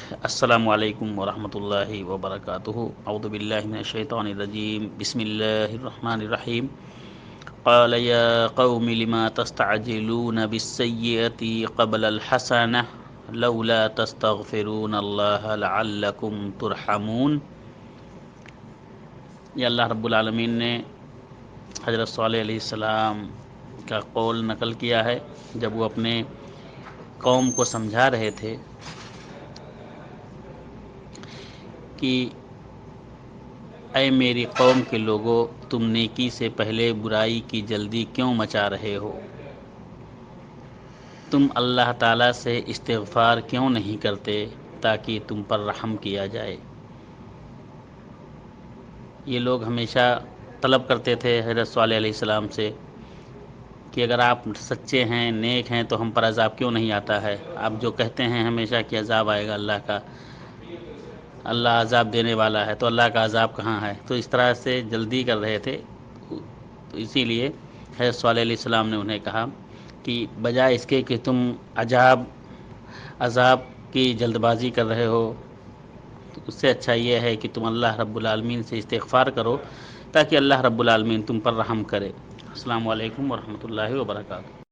السلام علیکم ورحمۃ اللہ وبرکاتہ۔ اعوذ باللہ من الشیطان الرجیم، بسم اللہ الرحمن الرحیم۔ قال یا قوم لما تستعجلون بالسیئة قبل الحسنة لولا تستغفرون اللہ لعلکم ترحمون۔ یہ اللہ رب العالمین نے حضرت صالح علیہ السلام کا قول نقل کیا ہے جب وہ اپنے قوم کو سمجھا رہے تھے کہ اے میری قوم کے لوگو، تم نیکی سے پہلے برائی کی جلدی کیوں مچا رہے ہو؟ تم اللہ تعالیٰ سے استغفار کیوں نہیں کرتے تاکہ تم پر رحم کیا جائے؟ یہ لوگ ہمیشہ طلب کرتے تھے حضرت صالح علیہ السلام سے کہ اگر آپ سچے ہیں، نیک ہیں تو ہم پر عذاب کیوں نہیں آتا ہے؟ آپ جو کہتے ہیں ہمیشہ کہ عذاب آئے گا اللہ کا، اللہ عذاب دینے والا ہے، تو اللہ کا عذاب کہاں ہے؟ تو اس طرح سے جلدی کر رہے تھے، تو اسی لیے حضرت صالح علیہ السلام نے انہیں کہا کہ بجائے اس کے کہ تم عذاب کی جلد بازی کر رہے ہو، تو اس سے اچھا یہ ہے کہ تم اللہ رب العالمین سے استغفار کرو تاکہ اللہ رب العالمین تم پر رحم کرے۔ السلام علیکم ورحمۃ اللہ وبرکاتہ۔